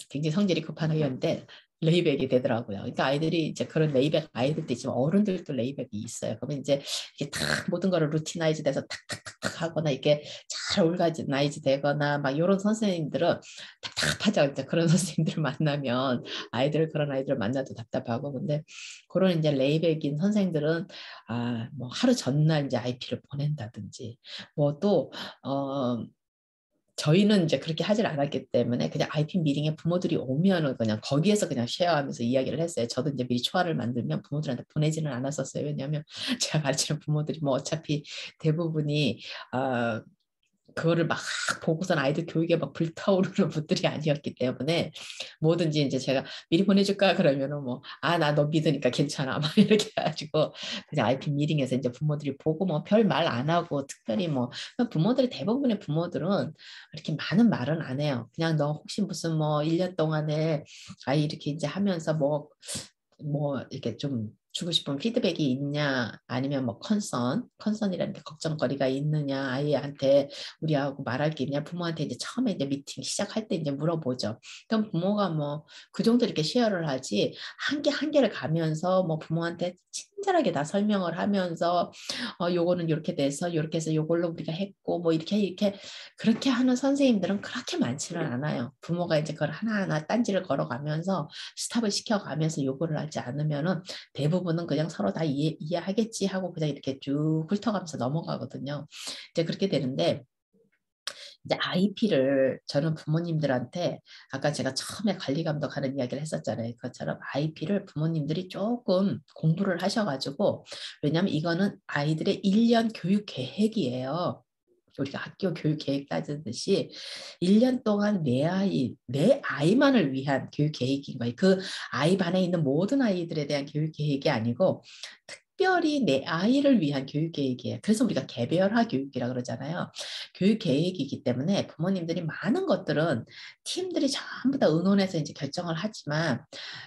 굉장히 성질이 급한 아이였는데 레이백이 되더라고요. 그러니까 아이들이 이제 그런 레이백 아이들도 있지만 어른들도 레이백이 있어요. 그러면 이제 이게 다 모든 거를 루티나이즈 돼서 탁탁탁탁 하거나 이게 잘 올가나이즈 되거나 막 이런 선생님들은 답답하죠. 이제 그런 선생님들 만나면, 그런 아이들을 만나도 답답하고. 근데 그런 이제 레이백인 선생들은 뭐 하루 전날 이제 IP를 보낸다든지, 뭐또 저희는 이제 그렇게 하질 않았기 때문에 그냥 IP 미팅에 부모들이 오면은 그냥 거기에서 그냥 쉐어하면서 이야기를 했어요. 저도 이제 미리 초안을 만들면 부모들한테 보내지는 않았었어요. 왜냐하면 제가 가르치는 부모들이 뭐 어차피 대부분이 그거를 막 보고선 아이들 교육에 막 불타오르는 분들이 아니었기 때문에 뭐든지 이제 제가 미리 보내줄까 그러면은 뭐 아 나 너 믿으니까 괜찮아 막 이렇게 해가지고 그냥 IP 미팅에서 이제 부모들이 보고 뭐 별 말 안 하고 특별히 뭐 부모들이 대부분의 부모들은 이렇게 많은 말은 안 해요. 그냥 너 혹시 무슨 뭐 1년 동안에 아이 이렇게 이제 하면서 뭐 이렇게 좀 주고 싶은 피드백이 있냐 아니면 뭐 컨선이라는 게 걱정거리가 있느냐 아이한테 우리하고 말할 게 있냐 부모한테 이제 처음에 이제 미팅 시작할 때 이제 물어보죠. 그럼 부모가 뭐 그 정도 이렇게 쉐어를 하지 한 개 한 개를 가면서 뭐 부모한테 친절하게 다 설명을 하면서 요거는 이렇게 돼서 이렇게 해서 요걸로 우리가 했고 뭐 이렇게 그렇게 하는 선생님들은 그렇게 많지는 않아요. 부모가 이제 그걸 하나하나 딴지를 걸어가면서 스탑을 시켜가면서 요구를 하지 않으면은 대부분은 그냥 서로 다 이해하겠지 하고 그냥 이렇게 쭉 훑어가면서 넘어가거든요. 이제 그렇게 되는데 이제 IP를 저는 부모님들한테 아까 제가 처음에 관리 감독하는 이야기를 했었잖아요. 그것처럼 IP를 부모님들이 조금 공부를 하셔가지고 왜냐하면 이거는 아이들의 1년 교육 계획이에요. 우리가 학교 교육 계획 따지듯이 1년 동안 내 아이만을 위한 교육 계획인 거예요. 그 아이 반에 있는 모든 아이들에 대한 교육 계획이 아니고 특별히 내 아이를 위한 교육 계획이에요. 그래서 우리가 개별화 교육이라 그러잖아요. 교육 계획이기 때문에 부모님들이 많은 것들은 팀들이 전부 다 의논해서 이제 결정을 하지만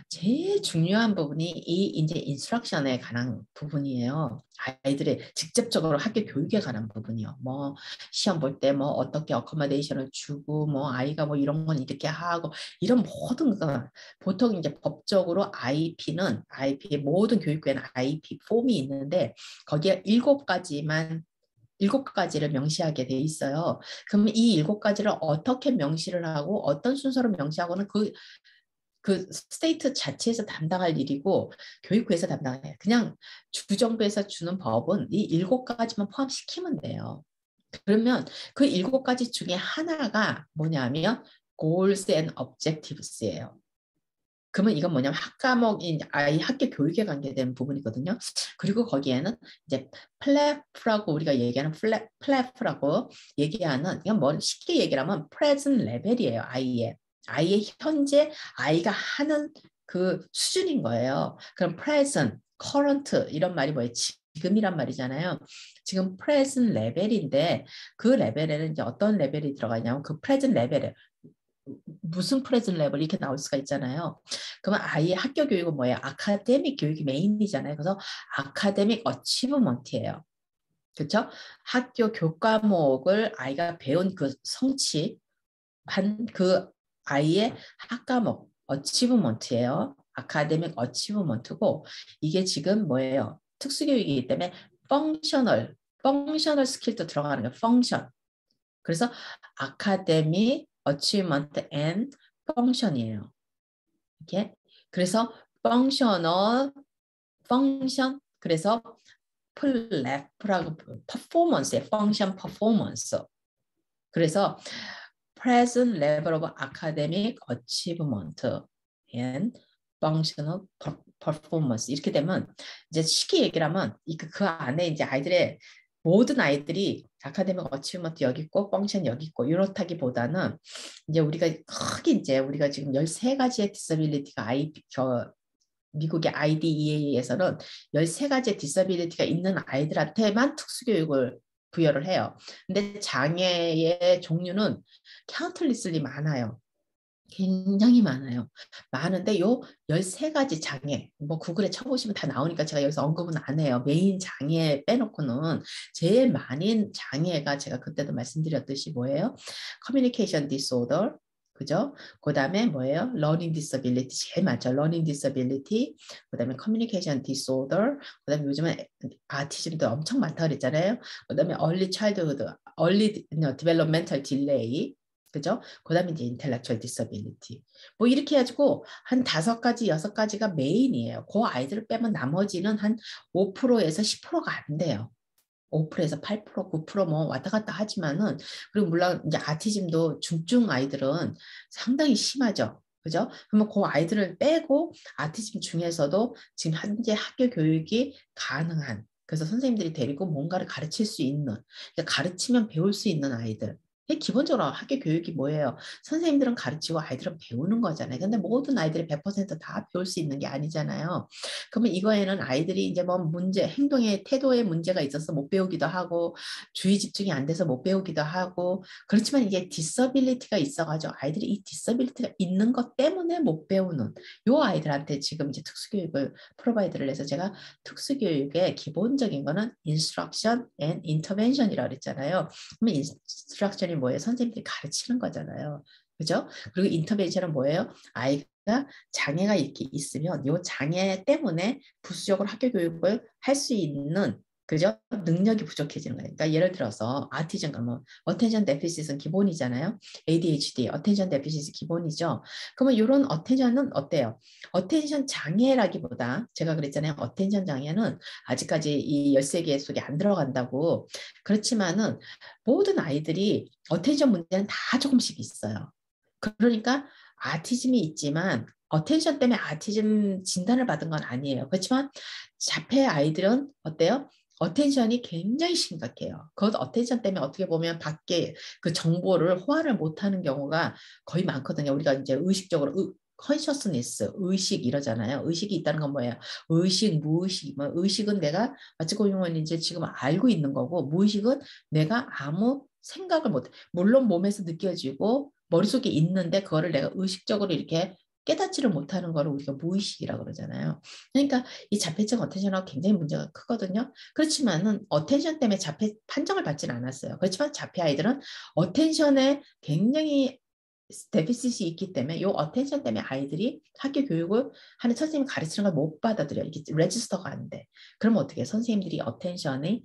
제일 중요한 부분이 이 이제 인스트럭션에 관한 부분이에요. 아이들의 직접적으로 학교 교육에 관한 부분이요. 뭐 시험 볼 때 뭐 어떻게 어커머데이션을 주고 뭐 아이가 뭐 이런 건 이렇게 하고 이런 모든 거 보통 이제 법적으로 IP의 모든 교육에는 IP 폼이 있는데 거기에 7가지를 명시하게 돼 있어요. 그러면 이 7가지를 어떻게 명시를 하고 어떤 순서로 명시하고는 그 스테이트 자체에서 담당할 일이고 교육부에서 담당해요. 그냥 주정부에서 주는 법은 이 7가지만 포함시키면 돼요. 그러면 그 7가지 중에 하나가 뭐냐면 goals and objectives예요. 그러면 이건 뭐냐면 학과목인 아이 학교 교육에 관계된 부분이거든요. 그리고 거기에는 이제 플래프라고 우리가 얘기하는 플래프라고 얘기하는 이건 뭐 쉽게 얘기를 하면 present 레벨이에요. 아이의 현재 아이가 하는 그 수준인 거예요. 그럼 present, current 이런 말이 뭐예요? 지금이란 말이잖아요. 지금 present 레벨인데 그 레벨에는 이제 어떤 레벨이 들어가냐면 그 present 레벨에 무슨 프레젠 레벨 이렇게 나올 수가 있잖아요. 그러면 아이의 학교 교육은 뭐예요? 아카데믹 교육이 메인이잖아요. 그래서 아카데믹 어치브먼트예요. 그렇죠? 학교 교과목을 아이가 배운 그 성취한 그 아이의 학과목 어치브먼트예요. 아카데믹 어치브먼트고 이게 지금 뭐예요? 특수교육이기 때문에 펑셔널 스킬도 들어가는 거예요. 펑션. 그래서 아카데미, 어치먼트 앤 펑션이에요. 이렇게. 그래서 펑션 그래서 플래프라고 퍼포먼스의 펑션 퍼포먼스. 그래서 present level of academic achievement and functional performance 이렇게 되면 이제 쉽게 얘기를 하면 그 안에 이제 모든 아이들이 아카데믹 어치브먼트 여기 있고 펑션 여기 있고 이렇다기보다는 이제 우리가 크게 이제 우리가 지금 13가지의 디서빌리티가 미국의 IDEA에서는 13가지의 디서빌리티가 있는 아이들한테만 특수교육을 부여를 해요. 근데 장애의 종류는 카운틀리슬리 많아요. 굉장히 많아요. 많은데 요 13가지 장애, 뭐 구글에 쳐보시면 다 나오니까 제가 여기서 언급은 안 해요. 메인 장애 빼놓고는 제일 많은 장애가 제가 그때도 말씀드렸듯이 뭐예요? 커뮤니케이션 디스오더, 그죠? 그 다음에 뭐예요? 러닝 디서빌리티 제일 많죠. 러닝 디서빌리티, 그 다음에 커뮤니케이션 디스오더, 그 다음에 요즘은 아티즘도 엄청 많다 그랬잖아요. 그 다음에 얼리 차일드후드, 얼리 디벨롭멘털 딜레이, 그죠? 그다음에 이제 인텔렉츄얼 디서빌리티. 뭐 이렇게 해가지고 한 5가지, 6가지가 메인이에요. 그 아이들을 빼면 나머지는 한 5%에서 10%가 안 돼요. 5%에서 8%, 9%뭐 왔다 갔다 하지만은 그리고 물론 이제 아티즘도 중증 아이들은 상당히 심하죠. 그죠? 그러면 그 아이들을 빼고 아티즘 중에서도 지금 현재 학교 교육이 가능한 그래서 선생님들이 데리고 뭔가를 가르칠 수 있는, 그러니까 가르치면 배울 수 있는 아이들. 기본적으로 학교 교육이 뭐예요? 선생님들은 가르치고 아이들은 배우는 거잖아요. 근데 모든 아이들이 100%다 배울 수 있는 게 아니잖아요. 그러면 이거에는 아이들이 이제 뭐 문제, 행동의 태도에 문제가 있어서 못 배우기도 하고, 주의 집중이 안 돼서 못 배우기도 하고, 그렇지만 이게 디서빌리티가 있어가지고 아이들이 이 디서빌리티가 있는 것 때문에 못 배우는 요 아이들한테 지금 이제 특수교육을 프로바이드를 해서 제가 특수교육의 기본적인 거는 instruction and intervention이라고 그랬잖아요. 그러면 인스트럭션이 뭐예요? 선생님들이 가르치는 거잖아요. 그죠? 그리고 인터벤션은 뭐예요? 아이가 장애가 이렇게 있으면 이 장애 때문에 부수적으로 학교 교육을 할 수 있는 그죠? 능력이 부족해지는 거예요. 그러니까 예를 들어서 아티즘 그러면 어텐션 데피시트는 기본이잖아요. ADHD, 어텐션 데피시트 기본이죠. 그러면 이런 어텐션은 어때요? 어텐션 장애라기보다 제가 그랬잖아요. 어텐션 장애는 아직까지 이 13개 속에 안 들어간다고. 그렇지만은 모든 아이들이 어텐션 문제는 다 조금씩 있어요. 그러니까 아티즘이 있지만 어텐션 때문에 아티즘 진단을 받은 건 아니에요. 그렇지만 자폐 아이들은 어때요? 어텐션이 굉장히 심각해요. 그 어텐션 때문에 어떻게 보면 밖에 그 정보를 호환을 못하는 경우가 거의 많거든요. 우리가 이제 의식적으로 컨셔스니스, 의식 이러잖아요. 의식이 있다는 건 뭐예요? 의식, 무의식. 뭐 의식은 내가 마치 고용은 이제 지금 알고 있는 거고, 무의식은 내가 아무 생각을 못 해. 물론 몸에서 느껴지고 머릿속에 있는데 그거를 내가 의식적으로 이렇게 깨닫지를 못하는 거를 우리가 무의식이라고 그러잖아요. 그러니까 이 자폐증 어텐션하고 굉장히 문제가 크거든요. 그렇지만은 어텐션 때문에 자폐 판정을 받지는 않았어요. 그렇지만 자폐 아이들은 어텐션에 굉장히 데피시이 있기 때문에 이 어텐션 때문에 아이들이 학교 교육을 하는 선생님이 가르치는 걸 못 받아들여. 이게 레지스터가 안 돼. 그러면 어떻게 선생님들이 어텐션이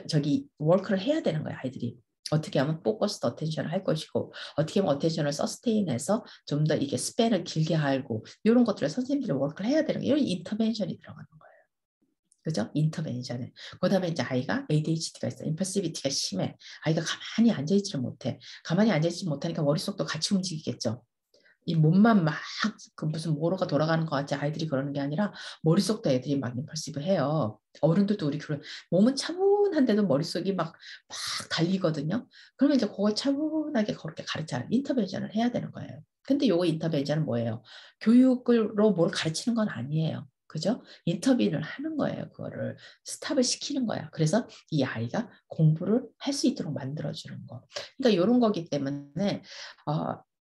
저기 워크를 해야 되는 거예요. 아이들이. 어떻게 하면 포커스드 어텐션을 할 것이고 어떻게 하면 어텐션을 서스테인해서 좀 더 이게 스팬을 길게 하고 이런 것들을 선생님들이 워크를 해야 되는 거예요. 이런 인터벤션이 들어가는 거예요. 그죠? 인터벤션에. 그다음에 이제 아이가 ADHD가 있어. 임퍼시비티가 심해. 아이가 가만히 앉아있지를 못해. 가만히 앉아있지 못하니까 머릿속도 같이 움직이겠죠. 이 몸만 막 그 무슨 모로가 돌아가는 것 같지 아이들이 그러는 게 아니라 머릿속도 애들이 막 임펄시브 해요. 어른들도 우리 그런 몸은 차분한데도 머릿속이 막 달리거든요. 그러면 이제 그걸 차분하게 그렇게 가르쳐 인터벤션을 해야 되는 거예요. 근데 요거 인터벤션은 뭐예요? 교육으로 뭘 가르치는 건 아니에요. 그죠? 인터뷰를 하는 거예요. 그거를 스탑을 시키는 거예요. 그래서 이 아이가 공부를 할 수 있도록 만들어주는 거. 그러니까 이런 거기 때문에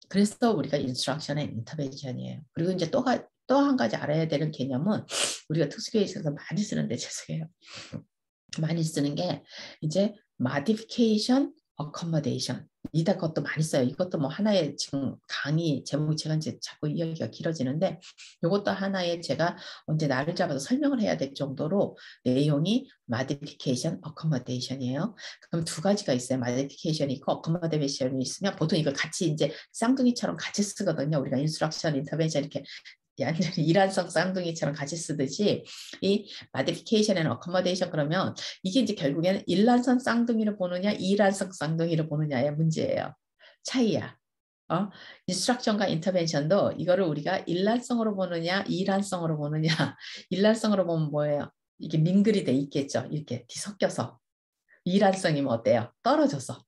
그래서 우리가 인스트럭션의 인터벤션이에요. 그리고 이제 또 한 가지 알아야 되는 개념은 우리가 특수교육에서 많이 쓰는데 죄송해요. 많이 쓰는 게 이제 modification, accommodation 이다 것도 많이 써요. 이것도 뭐 하나의 지금 강의 제목이 제가 이제 자꾸 이야기가 길어지는데 이것도 하나의 제가 언제 날을 잡아서 설명을 해야 될 정도로 내용이 modification, accommodation이에요. 그럼 두 가지가 있어요. modification이 있고 accommodation이 있으면 보통 이걸 같이 이제 쌍둥이처럼 같이 쓰거든요. 우리가 instruction, intervention 이렇게 완전히 일란성 쌍둥이처럼 같이 쓰듯이 이 modification and accommodation 그러면 이게 이제 결국에는 일란성 쌍둥이를 보느냐 이란성 쌍둥이를 보느냐의 문제예요. 차이야. 인스트럭션과 인터벤션도 이거를 우리가 일란성으로 보느냐 이란성으로 보느냐 일란성으로 보면 뭐예요? 이게 민글이 돼 있겠죠. 이렇게 섞여서 일란성이면 어때요? 떨어져서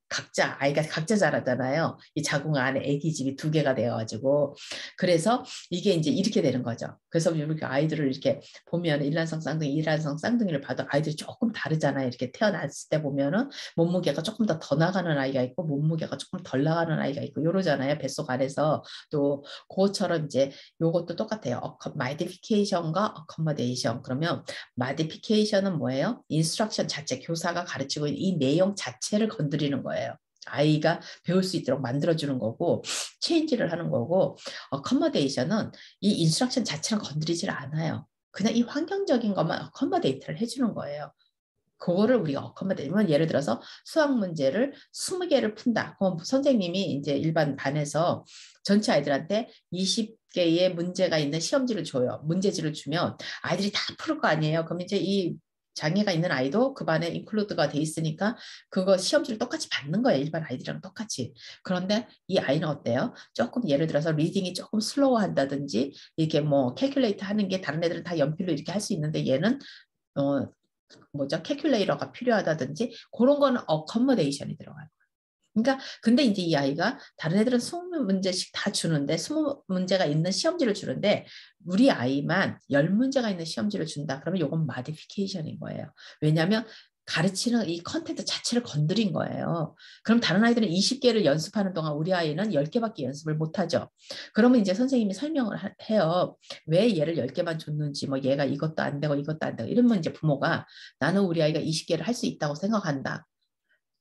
아이가 각자 자라잖아요. 이 자궁 안에 아기 집이 두 개가 되어가지고 그래서 이게 이제 이렇게 되는 거죠. 그래서 이렇게 아이들을 이렇게 보면 일란성 쌍둥이, 일란성 쌍둥이를 봐도 아이들이 조금 다르잖아요. 이렇게 태어났을 때 보면은 몸무게가 조금 더 나가는 아이가 있고 몸무게가 조금 덜 나가는 아이가 있고 이러잖아요. 뱃속 안에서 또 그것처럼 이제 요것도 똑같아요. modification과 accommodation 그러면 modification은 뭐예요? 인스트럭션 자체 교사가 가르치고 있는 이 내용 자체를 건드리는 거예요. 아이가 배울 수 있도록 만들어주는 거고 체인지를 하는 거고 accommodation은 이 인스트럭션 자체를 건드리질 않아요. 그냥 이 환경적인 것만 accommodate를 해주는 거예요. 그거를 우리가 어컴모데이션 예를 들어서 수학 문제를 20개를 푼다. 그럼 선생님이 이제 일반 반에서 전체 아이들한테 20개의 문제가 있는 시험지를 줘요. 문제지를 주면 아이들이 다 풀을 거 아니에요. 그럼 이제 이 장애가 있는 아이도 그 반에 인클루드가 돼 있으니까 그거 시험지를 똑같이 받는 거예요. 일반 아이들이랑 똑같이. 그런데 이 아이는 어때요? 조금 예를 들어서 리딩이 조금 슬로우 한다든지 이렇게 뭐 캘큘레이트 하는 게 다른 애들은 다 연필로 이렇게 할 수 있는데 얘는 뭐죠? 캐큘레이터가 필요하다든지 그런 거는 어커머데이션이 들어가요. 그러니까 근데 이제 이 아이가 다른 애들은 20문제씩 다 주는데 20문제가 있는 시험지를 주는데 우리 아이만 10문제가 있는 시험지를 준다. 그러면 이건 마디피케이션인 거예요. 왜냐하면 가르치는 이 컨텐츠 자체를 건드린 거예요. 그럼 다른 아이들은 20개를 연습하는 동안 우리 아이는 10개밖에 연습을 못하죠. 그러면 이제 선생님이 설명을 해요. 왜 얘를 10개만 줬는지, 뭐 얘가 이것도 안 되고 이것도 안 되고 이러면 이제 부모가 나는 우리 아이가 20개를 할 수 있다고 생각한다.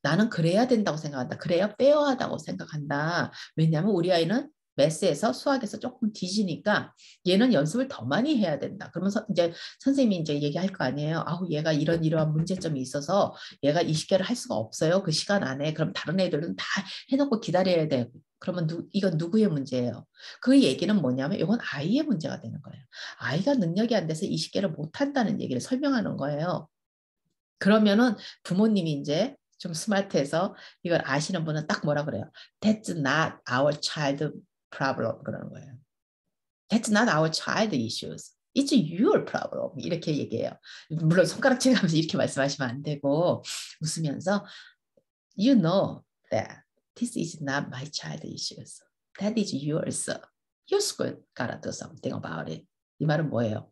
나는 그래야 된다고 생각한다. 그래야 페어하다고 생각한다. 왜냐하면 우리 아이는 매스에서 수학에서 조금 뒤지니까 얘는 연습을 더 많이 해야 된다. 그러면서 이제 선생님이 이제 얘기할 거 아니에요. 아우 얘가 이러한 문제점이 있어서 얘가 20개를 할 수가 없어요. 그 시간 안에. 그럼 다른 애들은 다 해놓고 기다려야 되고. 그러면 이건 누구의 문제예요? 그 얘기는 뭐냐면 이건 아이의 문제가 되는 거예요. 아이가 능력이 안 돼서 20개를 못 한다는 얘기를 설명하는 거예요. 그러면은 부모님이 이제 좀 스마트해서 이걸 아시는 분은 딱 뭐라 그래요? That's not our child problem 그러는 거예요. That's not our child issues. It's your problem. 이렇게 얘기해요. 물론 손가락 치면서 이렇게 말씀하시면 안 되고 웃으면서 You know that this is not my child issues. That is yours. Your school gotta do something about it. 이 말은 뭐예요?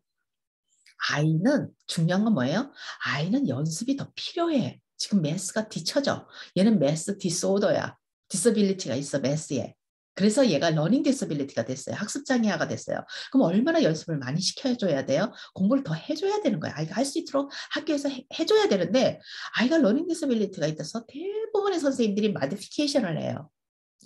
아이는 중요한 건 뭐예요? 아이는 연습이 더 필요해. 지금 매스가 뒤쳐져. 얘는 매스 디스오더야. 디서빌리티가 있어 매스에. 그래서 얘가 러닝 디서빌리티가 됐어요. 학습장애아가 됐어요. 그럼 얼마나 연습을 많이 시켜줘야 돼요? 공부를 더 해줘야 되는 거예요. 아이가 할 수 있도록 학교에서 해줘야 되는데 아이가 러닝 디서빌리티가 있어서 대부분의 선생님들이 마디피케이션을 해요.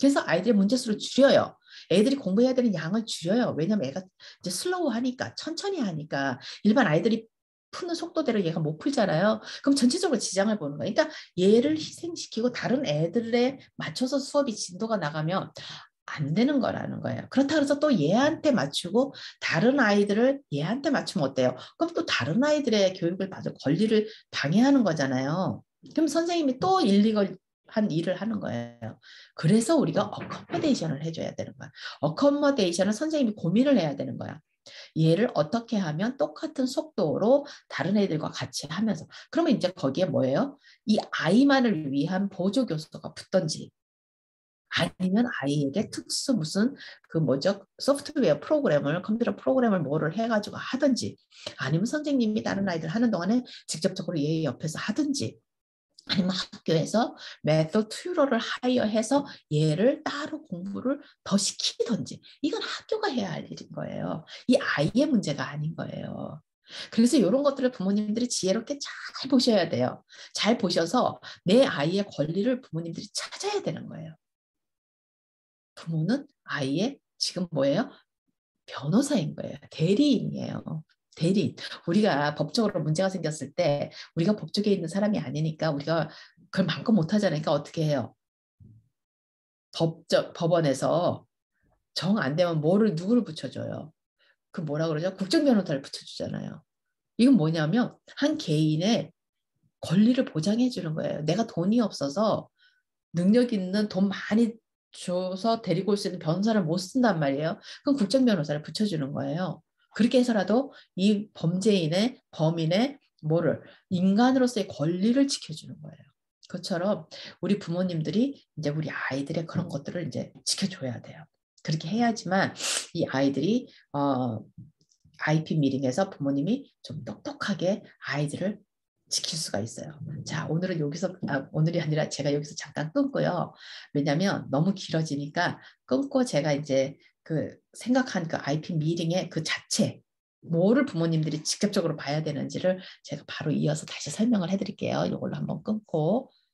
그래서 아이들의 문제수를 줄여요. 애들이 공부해야 되는 양을 줄여요. 왜냐면 애가 이제 슬로우 하니까 천천히 하니까 일반 아이들이 푸는 속도대로 얘가 못 풀잖아요. 그럼 전체적으로 지장을 보는 거예요. 그러니까 얘를 희생시키고 다른 애들에 맞춰서 수업이 진도가 나가면 안 되는 거라는 거예요. 그렇다고 해서 또 얘한테 맞추고 다른 아이들을 얘한테 맞추면 어때요? 그럼 또 다른 아이들의 교육을 받을 권리를 방해하는 거잖아요. 그럼 선생님이 또 일리걸 한 일을 하는 거예요. 그래서 우리가 어커머데이션을 해줘야 되는 거야. 어커머데이션은 선생님이 고민을 해야 되는 거야. 얘를 어떻게 하면 똑같은 속도로 다른 애들과 같이 하면서. 그러면 이제 거기에 뭐예요? 이 아이만을 위한 보조 교수가 붙던지 아니면 아이에게 특수 무슨 그 뭐죠? 소프트웨어 프로그램을 컴퓨터 프로그램을 뭐를 해가지고 하든지 아니면 선생님이 다른 아이들 하는 동안에 직접적으로 얘 옆에서 하든지 아니면 학교에서 메소드 튜러를 하이어해서 얘를 따로 공부를 더 시키든지 이건 학교가 해야 할 일인 거예요. 이 아이의 문제가 아닌 거예요. 그래서 이런 것들을 부모님들이 지혜롭게 잘 보셔야 돼요. 잘 보셔서 내 아이의 권리를 부모님들이 찾아야 되는 거예요. 부모는 아이의 지금 뭐예요? 변호사인 거예요. 대리인이에요. 대리인. 우리가 법적으로 문제가 생겼을 때 우리가 법조계에 있는 사람이 아니니까 우리가 그걸 마음껏 못하잖아요. 그러니까 어떻게 해요? 법원에서 정 안 되면 누구를 붙여줘요? 그 뭐라 그러죠? 국정변호사를 붙여주잖아요. 이건 뭐냐면 한 개인의 권리를 보장해 주는 거예요. 내가 돈이 없어서 능력 있는 돈 많이 줘서 데리고 올 수 있는 변호사를 못 쓴단 말이에요. 그럼 국정변호사를 붙여주는 거예요. 그렇게 해서라도 이 범인의 뭐를 인간으로서의 권리를 지켜주는 거예요. 그것처럼 우리 부모님들이 이제 우리 아이들의 그런 것들을 이제 지켜줘야 돼요. 그렇게 해야지만 이 아이들이 IP 미팅에서 부모님이 좀 똑똑하게 아이들을 지킬 수가 있어요. 자, 오늘은 오늘이 아니라 제가 여기서 잠깐 끊고요. 왜냐면 너무 길어지니까 끊고 제가 이제 그 생각한 그 IP 미팅의 그 자체, 뭐를 부모님들이 직접적으로 봐야 되는지를 제가 바로 이어서 다시 설명을 해드릴게요. 이걸로 한번 끊고.